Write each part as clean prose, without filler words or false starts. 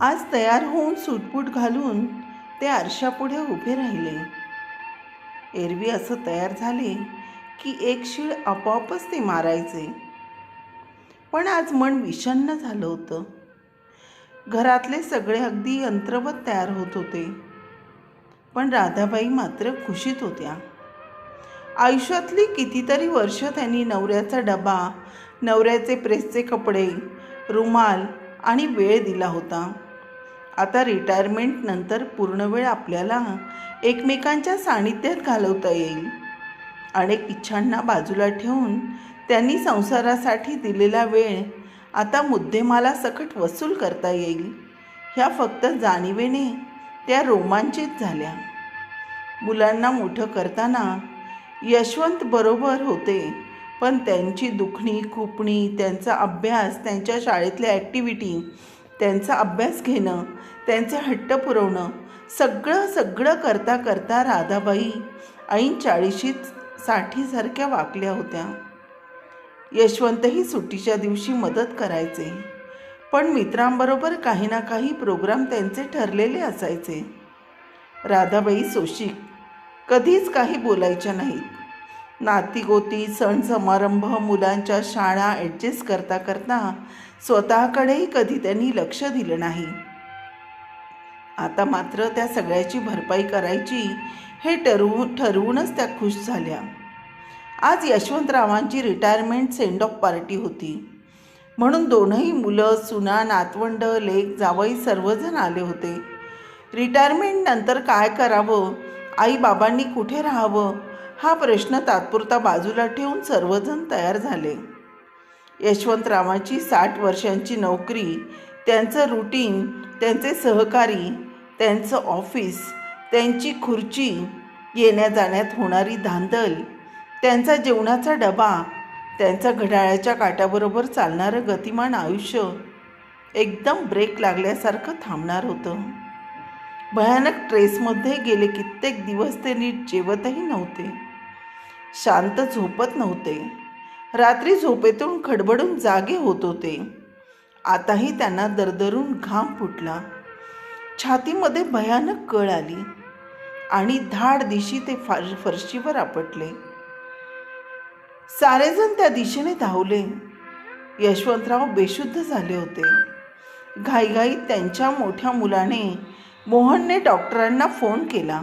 आज तयार होऊन सूटबूट घालून ते आरशापुढे उभे राहिले. एरवी असं तयार झाले की एक शीळ आपोआपच ते मारायचे. पण आज मन विषण्ण झालं होतं. घरातले सगळे अगदी यंत्रवत तयार होत होते, पण राधाबाई मात्र खुशीत होत्या. आयुष्यातली कितीतरी वर्ष त्यांनी नवऱ्याचा डबा, नवऱ्याचे प्रेसचे कपडे, रुमाल आणि वेळ दिला होता. आता रिटायरमेंट नंतर पूर्ण वेळ आपल्याला एकमेकांच्या सानिध्यात घालवता येईल. अनेक इच्छांना बाजूला ठेवून त्यांनी संसारासाठी दिलेला वेळ आता मुद्देमालासकट वसूल करता येईल, ह्या फक्त जाणीवेने त्या रोमांचित झाल्या. मुलांना मोठं करताना यशवंत बरोबर होते, पण त्यांची दुखणी खुपणी, त्यांचा अभ्यास, त्यांच्या शाळेतल्या ॲक्टिव्हिटी, त्यांचा अभ्यास घेणं, त्यांचे हट्ट पुरवणं, सगळं करता करता राधाबाई ऐन 40-60 वाकल्या होत्या. यशवंतही सुट्टीच्या दिवशी मदत करायचे, पण मित्रांबरोबर काही ना काही प्रोग्राम त्यांचे ठरलेले असायचे. राधाबाई सोशिक, कधीच काही बोलायच्या नाहीत. नातीगोती, सण समारंभ, मुलांच्या शाळा ॲडजस्ट करता करता स्वतःकडेही कधी त्यांनी लक्ष दिलं नाही. आता मात्र त्या सगळ्याची भरपाई करायची हे ठरवूनच त्या खुश झाल्या. आज यशवंतरावांची रिटायरमेंट सेंड ऑफ पार्टी होती, म्हणून दोनही मुलं, सुना, नातवंड, लेक, जावई सर्वजण आले होते. रिटायरमेंट नंतर काय करावं, आई बाबांनी कुठे राहावं, हा प्रश्न तात्पुरता बाजूला ठेवून सर्वजण तयार झाले. यशवंतरावांची 60 वर्षांची नोकरी, त्यांचं रुटीन, त्यांचे सहकारी, त्यांचं ऑफिस, त्यांची खुर्ची, येण्या जाण्यात होणारी धांदल, त्यांचा जेवणाचा डबा, त्यांचा घड्याळाच्या काट्याबरोबर चालणारं गतिमान आयुष्य एकदम ब्रेक लागल्यासारखं थांबणार होतं. भयानक ट्रेसमध्ये गेले कित्येक दिवस ते नीट जेवतही नव्हते, शांत झोपत नव्हते, रात्री झोपेतून खडबडून जागे होत होते. आताही त्यांना दरदरून घाम फुटला, छातीमध्ये भयानक कळ आली आणि धाड दिशी ते फरशीवर आपटले. सारेजण त्या दिशेने धावले. यशवंतराव बेशुद्ध झाले होते. घाईघाईत त्यांच्या मोठ्या मुलाने मोहनने डॉक्टरांना फोन केला.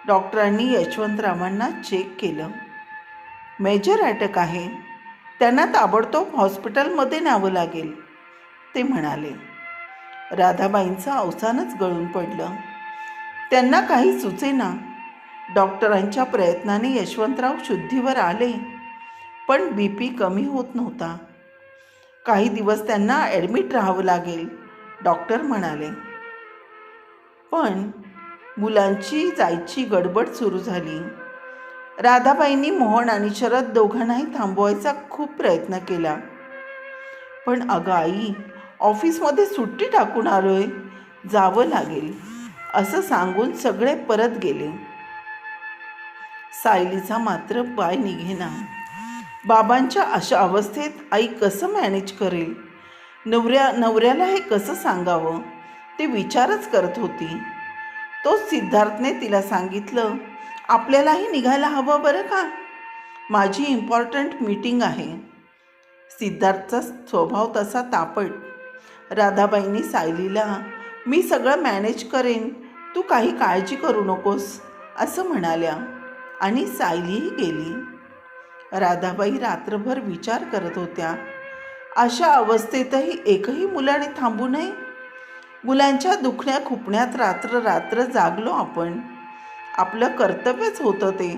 डॉक्टरांनी यशवंतरावांना चेक केलं. मेजर अटॅक आहे, त्यांना ताबडतोब हॉस्पिटलमध्ये न्यावं लागेल, ते म्हणाले. राधाबाईंचं अवसानच गळून पडलं. त्यांना काही सुचेना. डॉक्टरांच्या प्रयत्नाने यशवंतराव शुद्धीवर आले, पण BP कमी होत नव्हता. काही दिवस त्यांना ॲडमिट राहावं लागेल, डॉक्टर म्हणाले. पण मुलांची जायची गडबड सुरू झाली. राधाबाईंनी मोहन आणि शरद दोघांनाही थांबवायचा खूप प्रयत्न केला. पण अगं आई, ऑफिसमध्ये सुट्टी टाकून आलोय, जावं लागेल, असं सांगून सगळे परत गेले. सायलीचा मात्र पाय निघेना. बाबांच्या अशा अवस्थेत आई कसं मॅनेज करेल, नवऱ्याला हे कसं सांगावं, ते विचारच करत होती. तोच सिद्धार्थने तिला सांगितलं, आपल्यालाही निघायला हवं बरं का, माझी इम्पॉर्टंट मीटिंग आहे. सिद्धार्थचा स्वभाव तसा तापट. राधाबाईंनी सायलीला, मी सगळं मॅनेज करेन, तू काही काळजी करू नकोस, असं म्हणाल्या आणि सायलीही गेली. राधाबाई रात्रभर विचार करत होत्या. अशा अवस्थेतही एकही मुलाने थांबू नये. मुलांच्या दुखण्या खुपण्यात रात्र जागलो आपण, आपलं कर्तव्यच होतं ते.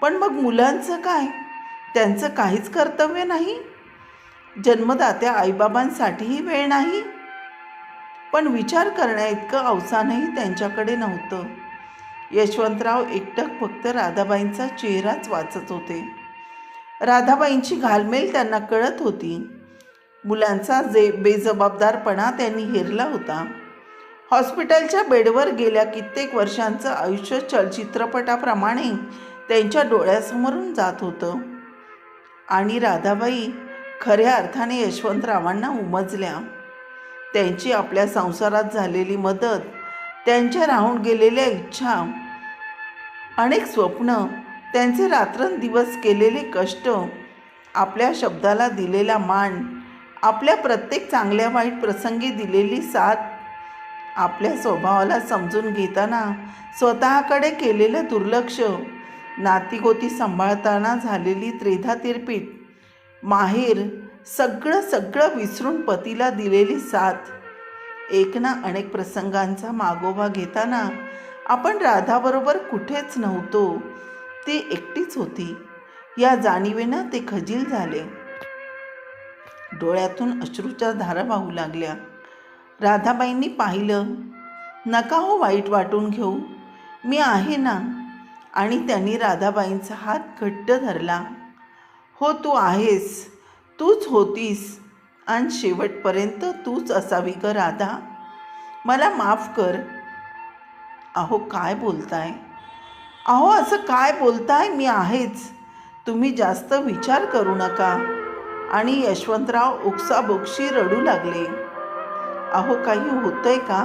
पण मग मुलांचं काय, त्यांचं काहीच कर्तव्य नाही. जन्मदात्या आईबाबांसाठीही वेळ नाही. पण विचार करण्या इतकं अवसानही त्यांच्याकडे नव्हतं. यशवंतराव एकटक फक्त राधाबाईंचा चेहराच वाचत होते. राधाबाईंची घालमेल त्यांना कळत होती. मुलांचा बेजबाबदारपणा त्यांनी हेरला होता. हॉस्पिटलच्या बेडवर गेल्या कित्येक वर्षांचं आयुष्य चलचित्रपटाप्रमाणे त्यांच्या डोळ्यासमोरून जात होतं. आणि राधाबाई खऱ्या अर्थाने यशवंतरावांना उमजल्या. त्यांची आपल्या संसारात झालेली मदत, त्यांच्या राहून गेलेल्या इच्छा, अनेक स्वप्न, त्यांचे रात्रंदिवस केलेले कष्ट, आपल्या शब्दाला दिलेला मान, आपल्या प्रत्येक चांगल्या वाईट प्रसंगी दिलेली साथ, आपल्या स्वभावाला समजून घेताना स्वतःकडे केलेलं दुर्लक्ष, नातीगोती सांभाळताना झालेली त्रेधा तिरपीट, माहेर, सगळं सगळं विसरून पतीला दिलेली साथ, एक ना अनेक प्रसंगांचा मागोवा घेताना आपण राधाबरोबर कुठेच नव्हतो, ती एकटीच होती या जाणीवेनं ते खजील झाले. डोळ्यातून अश्रूच्या धारा वाहू लागल्या. राधाबाईंनी पाहिलं. नका हो वाईट वाटून घेऊ, मी आहे ना. आणि त्यांनी राधाबाईंचा हात घट्ट धरला. हो, तू आहेस, तूच होतीस आणि शेवटपर्यंत तूच असावी ग राधा. मला माफ कर. अहो काय बोलताय, अहो असं काय बोलताय, मी आहेच, तुम्ही जास्त विचार करू नका. आणि यशवंतराव उकसाबुकशी रडू लागले. अहो काही होतंय का?